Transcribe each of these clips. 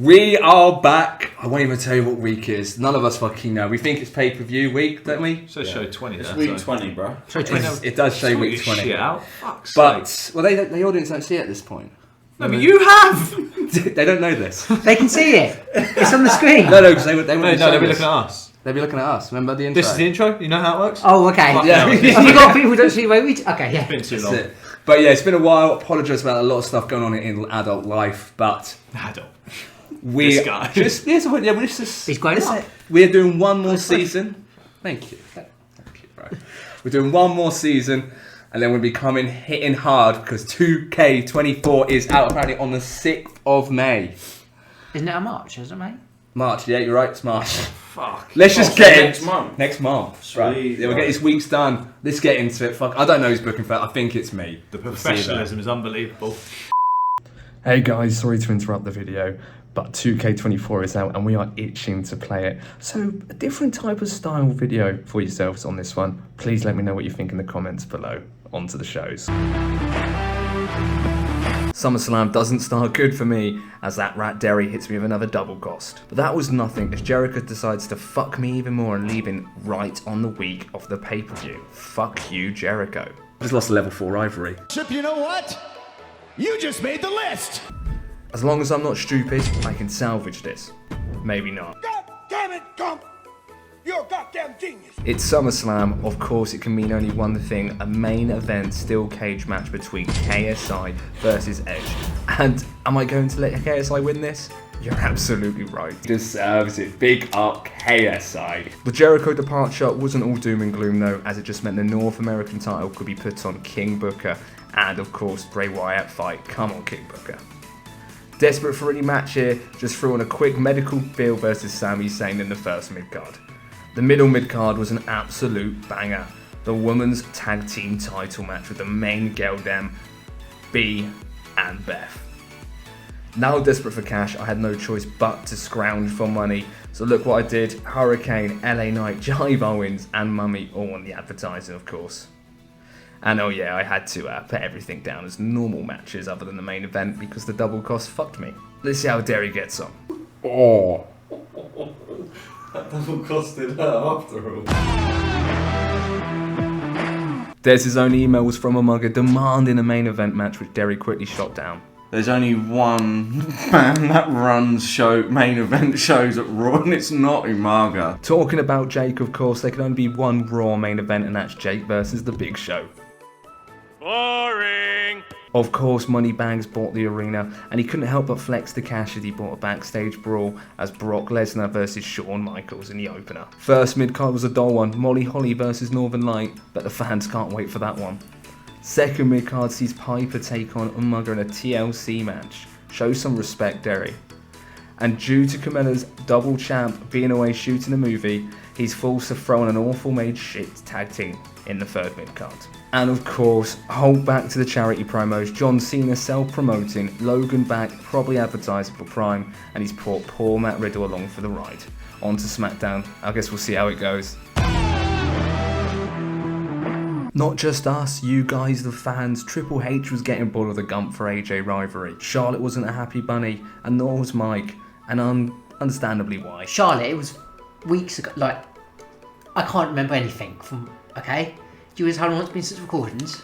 We are back. I won't even tell you what week it is. None of us fucking know. We think it's pay-per-view week, don't we? So show 20. It's week 20, bro. Show 20. It does show week 20. Shit out. Fuck's but sake. well, the audience don't see it at this point. No, but you have. They don't know this. They can see it. It's on the screen. No, because they would. They'll be looking at us. They'd be looking at us. Remember the intro? This is the intro. You know how it works. Oh, okay. Yeah. I forgot people don't see the way we. Okay, yeah. It's been too long. But yeah, it's been a while. Apologise about a lot of stuff going on in adult life, but Adult. we This guy. He's grown up. We're doing one more season. Thank you, bro. We're doing one more season, and then we'll be hitting hard because 2K23 is out apparently on the 6th of May. Isn't it a March, isn't it, mate? March, yeah, you're right, it's March. Fuck. Let's just so get next month. Next month. Sweet, right. Yeah, we'll get this week's done. Let's get into it. Fuck, I don't know who's booking for it. I think it's me. The professionalism is unbelievable. Hey guys, sorry to interrupt the video, but 2K24 is out and we are itching to play it. So a different type of style video for yourselves on this one. Please let me know what you think in the comments below. On to the shows. SummerSlam doesn't start good for me as that rat Derry hits me with another double cost. But that was nothing as Jericho decides to fuck me even more and leaving right on the week of the pay-per-view. Fuck you, Jericho. Just lost a level 4 rivalry. Chip, you know what? You just made the list! As long as I'm not stupid, I can salvage this. Maybe not. God damn it, Gump! You're a goddamn genius! It's SummerSlam, of course it can mean only one thing, a main event steel cage match between KSI versus Edge. And am I going to let KSI win this? You're absolutely right. Deserves it. Big up KSI. The Jericho departure wasn't all doom and gloom though, as it just meant the North American title could be put on King Booker and of course Bray Wyatt fight. Come on King Booker. Desperate for any match here, just threw on a quick medical bill versus Sami Zayn in the first mid-card. The middle mid-card was an absolute banger. The women's tag team title match with the main girl dem, B and Beth. Now desperate for cash, I had no choice but to scrounge for money. So look what I did, Hurricane, LA Knight, Jive Owens and Mummy all on the advertising of course. And oh yeah, I had to put everything down as normal matches other than the main event because the double cost fucked me. Let's see how Derry gets on. Oh. That double costed her after all. There's his own emails from a mugger demanding a main event match which Derry quickly shot down. There's only one man that runs main event shows at Raw, and it's not Umaga. Talking about Jake, of course, there can only be one Raw main event, and that's Jake versus The Big Show. Boring! Of course, Moneybags bought the arena, and he couldn't help but flex the cash as he bought a backstage brawl as Brock Lesnar versus Shawn Michaels in the opener. First mid-card was a dull one, Molly Holly versus Northern Light, but the fans can't wait for that one. Second mid-card sees Piper take on Umaga in a TLC match. Show some respect, Derry. And due to Carmella's double champ being away shooting a movie, he's forced to throw in an awful made shit tag team in the third mid-card. And of course, hold back to the charity promos, John Cena self-promoting, Logan back, probably advertising for Prime, and he's brought poor Matt Riddle along for the ride. On to SmackDown, I guess we'll see how it goes. Not just us, you guys, the fans, Triple H was getting bored of the Gump for AJ rivalry. Charlotte wasn't a happy bunny, and nor was Mike, and understandably why. Charlotte, it was weeks ago. Like, I can't remember anything from. Okay? Do you realize how long it's been since recordings?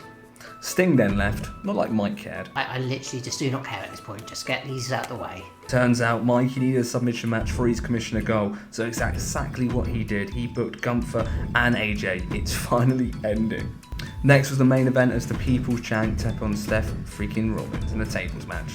Sting then left, not like Mike cared. I literally just do not care at this point. Just get these out of the way. Turns out Mikey needed a submission match for his commissioner goal, so it's exactly what he did. He booked Gunther and AJ. It's finally ending. Next was the main event as the People's Champ took on Steph freaking Rollins in a tables match.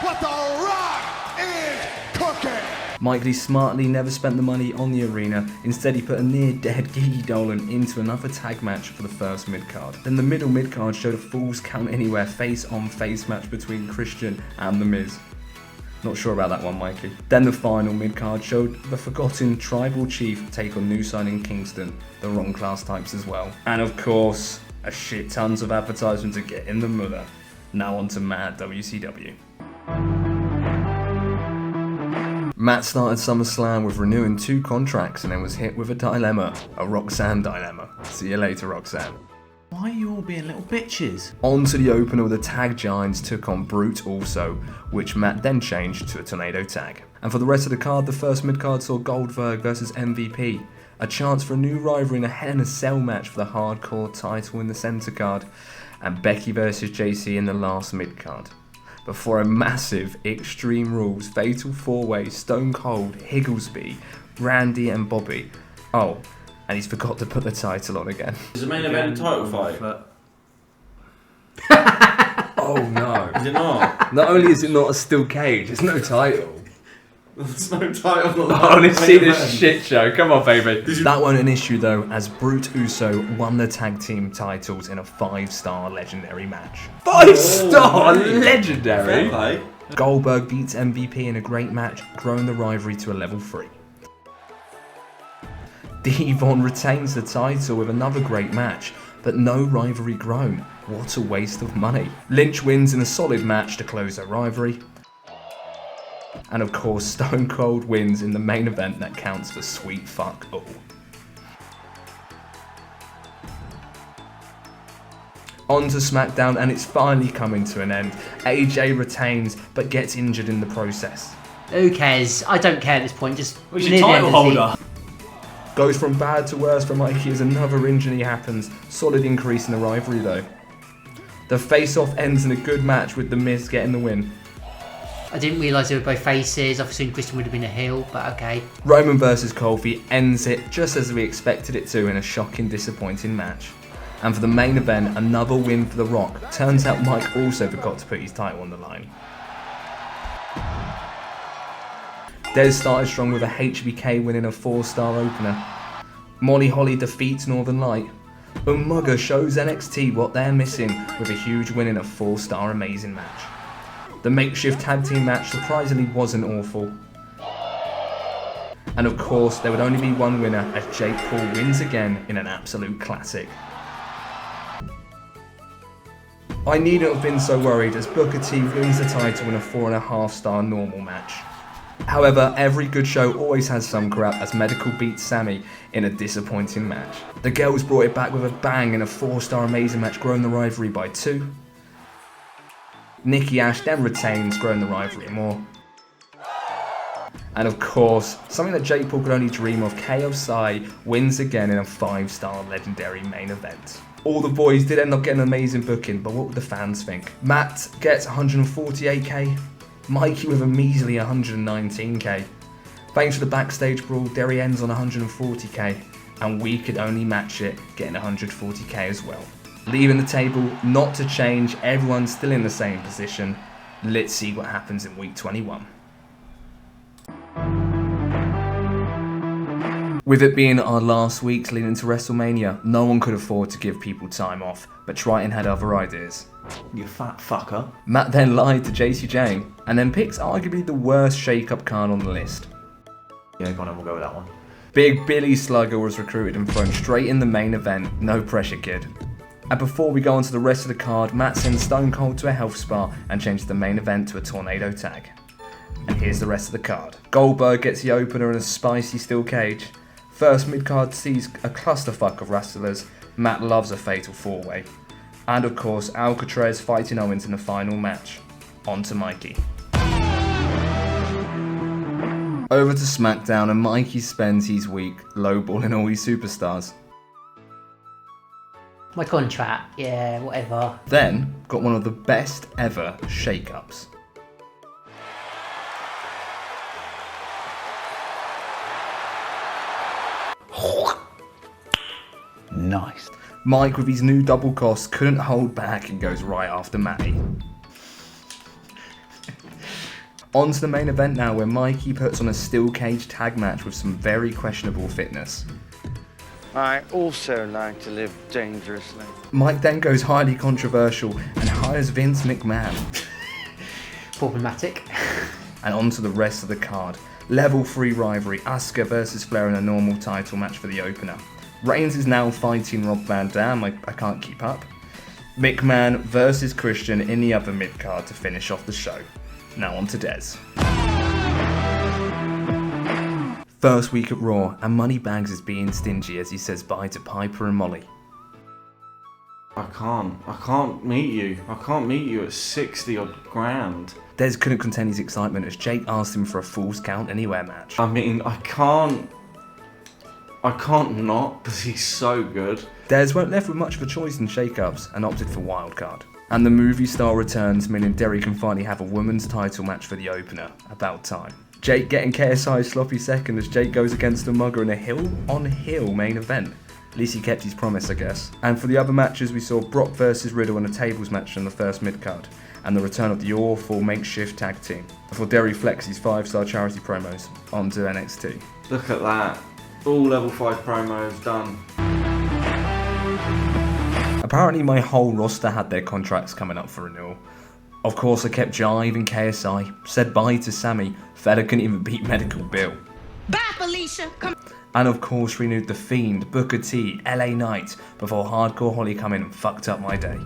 What the Rock is cooking! Mike Lee smartly never spent the money on the arena. Instead, he put a near-dead Gigi Dolan into another tag match for the first mid-card. Then the middle mid-card showed a Falls Count Anywhere face-on-face match between Christian and The Miz. Not sure about that one, Mikey. Then the final mid-card showed the forgotten Tribal Chief take on new signing Kingston, the wrong class types as well. And of course, a shit tons of advertisements to get in the mother. Now on to Matt WCW. Matt started SummerSlam with renewing 2 contracts and then was hit with a dilemma, a Roxanne dilemma. See you later, Roxanne. Why are you all being little bitches? On to the opener where the tag giants took on Brute also, which Matt then changed to a tornado tag. And for the rest of the card, the first mid-card saw Goldberg versus MVP, a chance for a new rivalry in a Hell in a Cell match for the hardcore title in the centre card, and Becky versus JC in the last mid-card. Before a massive Extreme Rules Fatal 4-Way Stone Cold, Higglesby, Randy and Bobby. Oh, and he's forgot to put the title on again. Is the main event a title fight? Oh no. Is it not? Not only is it not a steel cage, it's no title. There's no title on the Honestly, main this event. shit show. Come on, baby. That weren't an issue though, as Brute Uso won the tag team titles in a 5-star legendary match. 5-star mate. legendary. Fair play. Goldberg beats MVP in a great match, growing the rivalry to a level 3. Devon retains the title with another great match, but no rivalry grown. What a waste of money. Lynch wins in a solid match to close their rivalry. And of course, Stone Cold wins in the main event that counts for sweet fuck all. On to SmackDown, and it's finally coming to an end. AJ retains, but gets injured in the process. Who cares? I don't care at this point. Just Who's near your the end title of the holder? Goes from bad to worse for Mikey as another injury happens. Solid increase in the rivalry though. The face-off ends in a good match with The Miz getting the win. I didn't realise they were both faces. I assumed Christian would have been a heel, but okay. Roman versus Kofi ends it just as we expected it to in a shocking, disappointing match. And for the main event, another win for The Rock. Turns out Mike also forgot to put his title on the line. Dez started strong with a HBK win in a 4-star opener. Molly Holly defeats Northern Light. Umaga shows NXT what they're missing with a huge win in a 4-star amazing match. The makeshift tag team match surprisingly wasn't awful. And of course, there would only be one winner as Jake Paul wins again in an absolute classic. I needn't have been so worried as Booker T wins the title in a 4.5-star normal match. However, every good show always has some crap as Medical beats Sammy in a disappointing match. The girls brought it back with a bang in a 4-star amazing match, growing the rivalry by 2. Nikki Ash then retains, growing the rivalry more. And of course, something that Jake Paul could only dream of, KO Sai wins again in a 5-star legendary main event. All the boys did end up getting an amazing booking, but what would the fans think? Matt gets 148k, Mikey with a measly 119k. Thanks for the backstage brawl, Derry ends on 140k, and we could only match it, getting 140k as well. Leaving the table not to change, everyone's still in the same position. Let's see what happens in week 21. With it being our last weeks leading into WrestleMania, no one could afford to give people time off, but Triton had other ideas. You fat fucker. Matt then lied to JCJ, and then picks arguably the worst shake-up card on the list. Yeah, go on, we'll go with that one. Big Billy Slugger was recruited and thrown straight in the main event, no pressure kid. And before we go on to the rest of the card, Matt sends Stone Cold to a health spa and changes the main event to a tornado tag. And here's the rest of the card. Goldberg gets the opener in a spicy steel cage. First mid-card sees a clusterfuck of wrestlers. Matt loves a fatal 4-way. And of course, Alcatraz fighting Owens in the final match. On to Mikey. Over to SmackDown, and Mikey spends his week lowballing all his superstars. My contract, yeah, whatever. Then, got one of the best ever shake-ups. Nice. Mike, with his new double cost, couldn't hold back and goes right after Matty. On to the main event now, where Mikey puts on a steel cage tag match with some very questionable fitness. I also like to live dangerously. Mike then goes highly controversial and hires Vince McMahon. Problematic. And on to the rest of the card. Level 3 rivalry, Asuka versus Flair in a normal title match for the opener. Reigns is now fighting Rob Van Dam, I can't keep up. McMahon versus Christian in the other mid-card to finish off the show. Now on to Dez. First week at Raw, and Moneybags is being stingy as he says bye to Piper and Molly. I can't meet you. I can't meet you at 60 odd grand. Des couldn't contain his excitement as Jake asked him for a Falls Count Anywhere match. I mean, I can't not, because he's so good. Des weren't left with much of a choice in shake-ups and opted for Wildcard. And the movie star returns, meaning Derry can finally have a women's title match for the opener. About time. Jake getting KSI's sloppy second as Jake goes against the mugger in a hill-on-hill main event. At least he kept his promise, I guess. And for the other matches, we saw Brock versus Riddle in a tables match on the first mid-card, and the return of the awful makeshift tag team, before Derry flexes 5-star charity promos onto NXT. Look at that. All level 5 promos done. Apparently my whole roster had their contracts coming up for renewal. Of course I kept Jive and KSI, said bye to Sammy, fella couldn't even beat Medical Bill. Bye, Felicia. Come. And of course renewed The Fiend, Booker T, LA Knight, before Hardcore Holly come in and fucked up my day.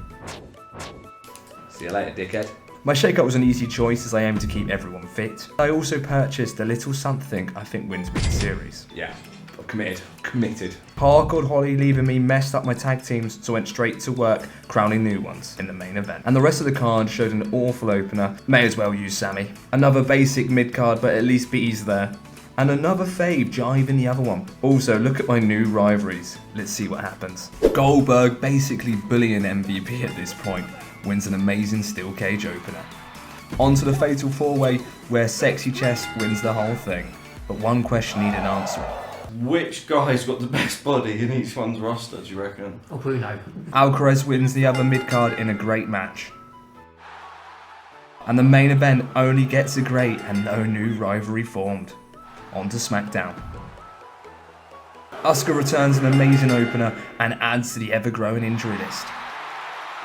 See you later, dickhead. My shake-up was an easy choice as I aim to keep everyone fit. I also purchased a little something I think wins me the series. Yeah, committed. Hardcore Holly leaving me messed up my tag teams, so went straight to work crowning new ones in the main event. And the rest of the card showed an awful opener, may as well use Sammy. Another basic mid-card, but at least B's there. And another fave, Jive in the other one. Also, look at my new rivalries. Let's see what happens. Goldberg, basically bullying MVP at this point, wins an amazing steel cage opener. On to the fatal 4-way, where Sexy Chess wins the whole thing. But one question needed answering. Which guy's got the best body in each one's roster, do you reckon? Oh, Bruno. Alcaraz wins the other mid-card in a great match. And the main event only gets a great and no new rivalry formed. On to SmackDown. Asuka returns an amazing opener and adds to the ever-growing injury list.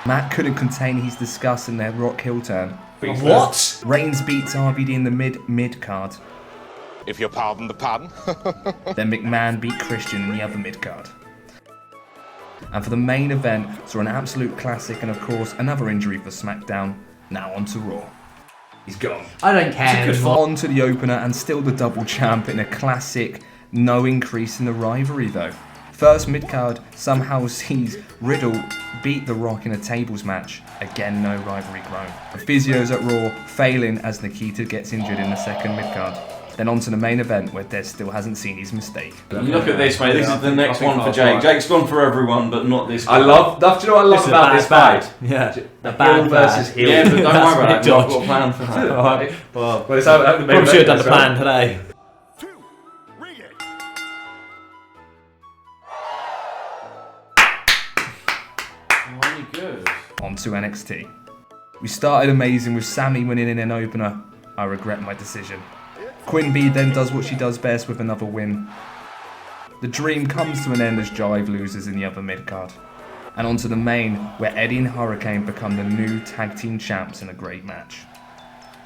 Matt couldn't contain his disgust in their Rock Hill turn. What? Reigns beats RVD in the mid-card. If you'll pardon the pun. Then McMahon beat Christian in the other mid-card. And for the main event, saw an absolute classic and of course another injury for SmackDown. Now on to Raw. He's gone. I don't care anymore. On to the opener and still the double champ in a classic, no increase in the rivalry though. First mid-card somehow sees Riddle beat The Rock in a tables match. Again, no rivalry grown. The physios at Raw failing as Nikita gets injured in the second mid-card. Then on to the main event where Des still hasn't seen his mistake. Look at this, mate. This is the next one for Jake. Jake's gone for everyone, but not this I guy. love, do you know what I love about this fight? Yeah. The bad versus heel. Yeah, but don't worry about that. I've Josh. got a plan for that. Alright. Well, Well, it's out the main probably should have done event, the plan today. 2, ring it. Really good. On to NXT. We started amazing with Sammy winning in an opener. I regret my decision. Quinn B then does what she does best with another win. The dream comes to an end as Jive loses in the other mid-card. And onto the main, where Eddie and Hurricane become the new tag team champs in a great match.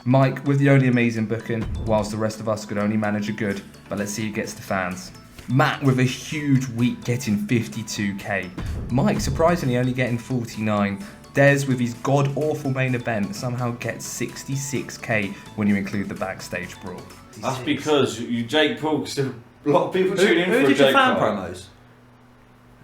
Mike with the only amazing booking, whilst the rest of us could only manage a good, but let's see who gets the fans. Matt with a huge week getting 52k. Mike surprisingly only getting 49. Des with his god-awful main event somehow gets 66k when you include the backstage brawl. That's because you Jake Paul, because a lot of people tune in Who for did Jake your fan Paul. promos?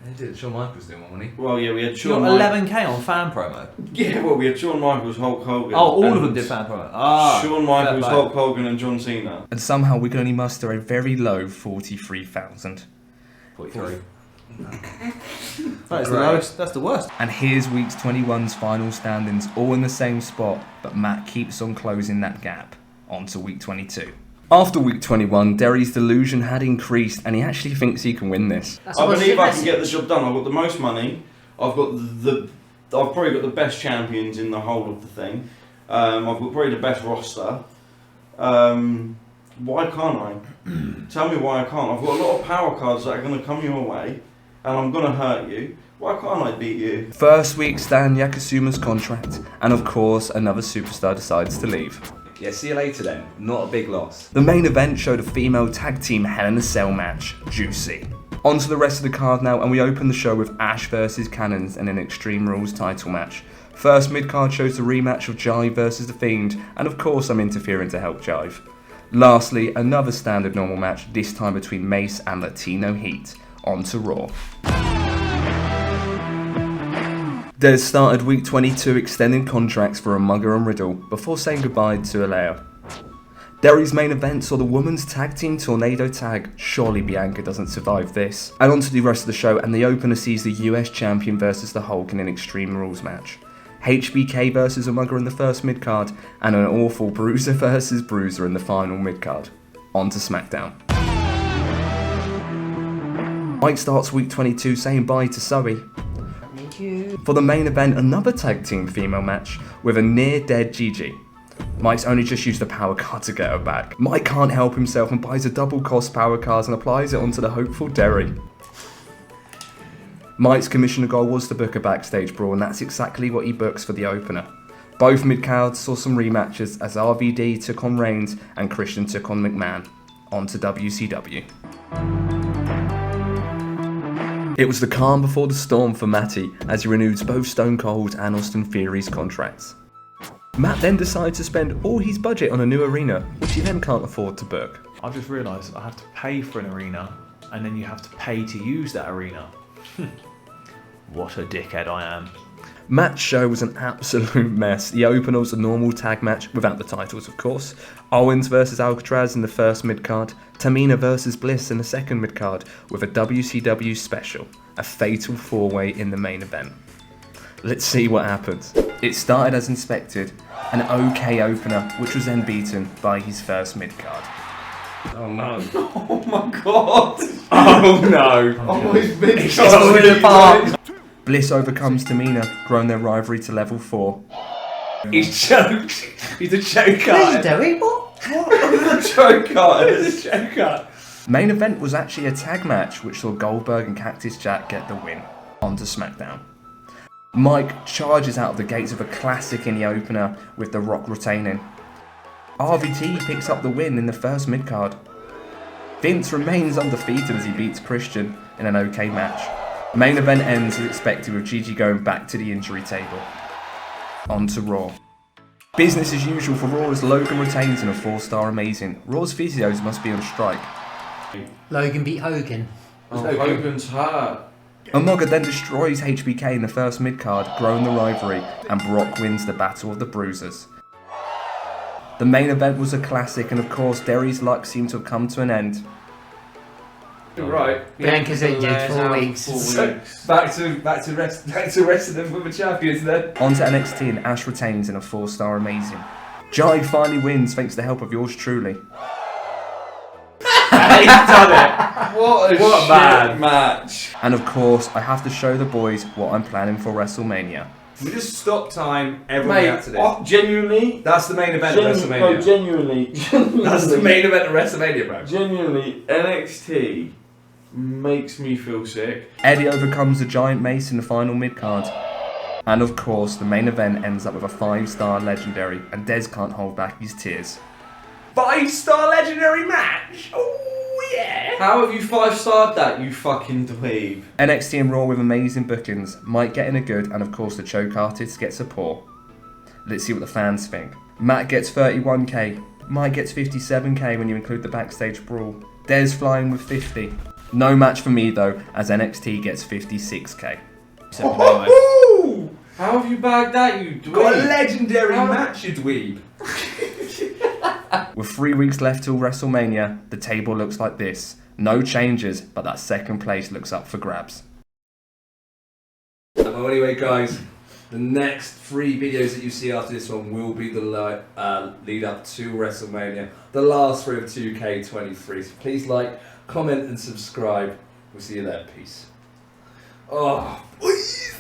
They did. Shawn Michaels doing one, wasn't he? Well, yeah, we had You Shawn got Michaels. 11k on fan promo. Yeah, well, we had Shawn Michaels, Hulk Hogan. Oh, all of and them did fan promo. Ah, Shawn Michaels, fair Hulk play. Hogan, and John Cena. And somehow we can only muster a very low 43,000. 43. That's the lowest. That's the worst. And here's week's 21's final standings, all in the same spot, but Matt keeps on closing that gap. On to week 22. After week 21, Derry's delusion had increased and he actually thinks he can win this. I believe I can get the job done. I've got the most money. I've probably got the best champions in the whole of the thing. I've got probably the best roster. Why can't I? Tell me why I can't. I've got a lot of power cards that are going to come your way, and I'm going to hurt you. Why can't I beat you? First week, Stan Yakasuma's contract, and of course, another superstar decides to leave. Yeah, see you later then. Not a big loss. The main event showed a female tag team Hell in a Cell match, juicy. On to the rest of the card now, and we open the show with Ash versus Cannons in an Extreme Rules title match. First mid-card shows the rematch of Jive versus The Fiend, and of course I'm interfering to help Jive. Lastly, another standard normal match, this time between Mace and Latino Heat. On to Raw. Des started week 22 extending contracts for Umaga and Riddle before saying goodbye to Aleo. Derry's main event saw the women's tag team tornado tag. Surely Bianca doesn't survive this. And on to the rest of the show, and the opener sees the US champion versus the Hulk in an Extreme Rules match. HBK versus Umaga in the first mid-card, and an awful Bruiser versus Bruiser in the final mid-card. On to SmackDown. Mike starts week 22 saying bye to Zoe. For the main event, another tag team female match with a near-dead Gigi. Mike's only just used the power card to get her back. Mike can't help himself and buys a double cost power card and applies it onto the hopeful Derry. Mike's commissioner goal was to book a backstage brawl, and that's exactly what he books for the opener. Both mid-cards saw some rematches as RVD took on Reigns and Christian took on McMahon. On to WCW. It was the calm before the storm for Matty as he renewed both Stone Cold and Austin Theory's contracts. Matt then decided to spend all his budget on a new arena, which he then can't afford to book. I've just realised I have to pay for an arena, and then you have to pay to use that arena. What a dickhead I am. Matt's show was an absolute mess. The opener was a normal tag match, without the titles of course. Owens versus Alcatraz in the first mid-card, Tamina versus Bliss in the second mid-card, with a WCW special, a fatal 4-way in the main event. Let's see what happens. It started as expected, an okay opener, which was then beaten by his first mid-card. Oh no. Oh my god! Oh no. Oh, he's been Bliss overcomes Tamina, growing their rivalry to level 4. He's choked. He's a choke What are you art. doing? What? the choke art. He's a choke art. Main event was actually a tag match, which saw Goldberg and Cactus Jack get the win. On to SmackDown. Mike charges out of the gates of a classic in the opener, with The Rock retaining. RVT picks up the win in the first mid-card. Vince remains undefeated as he beats Christian in an okay match. Main event ends as expected, with Gigi going back to the injury table. On to Raw. Business as usual for Raw as Logan retains in a 4-star amazing. Raw's physios must be on strike. Logan beat Hogan. Oh, Hogan's hurt. Umaga then destroys HBK in the first mid-card, growing the rivalry, and Brock wins the Battle of the Bruisers. The main event was a classic, and of course Derry's luck seemed to have come to an end. Right. Bianca's injured 4 weeks. So, back to resting them with the champions then. On to NXT, and Ash retains in a 4-star amazing. Jai finally wins thanks to the help of yours truly. He's done it. What a What a shit man. match. And of course, I have to show the boys what I'm planning for WrestleMania. We just stop time. Everyone Mate, react to this. genuinely, That's the main event of WrestleMania. no, genuinely, That's the main event of WrestleMania, bro. Genuinely, NXT makes me feel sick. Eddie overcomes the Giant Mace in the final mid-card. And of course, the main event ends up with a 5-star legendary, and Dez can't hold back his tears. 5-star legendary match. Oh yeah. How have you 5-starred that, you fucking dweeb? NXT and Raw with amazing bookings, Mike getting a good, and of course the choke artist gets a poor. Let's see what the fans think. Matt gets 31k, Mike gets 57k when you include the backstage brawl. Dez flying with 50. No match for me though, as NXT gets 56k. Oh, how have you bagged that, you dweeb? Got a legendary match, you dweeb. With 3 weeks left till WrestleMania, the table looks like this. No changes, but that second place looks up for grabs. Well, anyway, guys, the next 3 videos that you see after this one will be the lead up to WrestleMania, the last 3 of 2K23. So please like, comment, and subscribe. We'll see you there. Peace. Oh, please.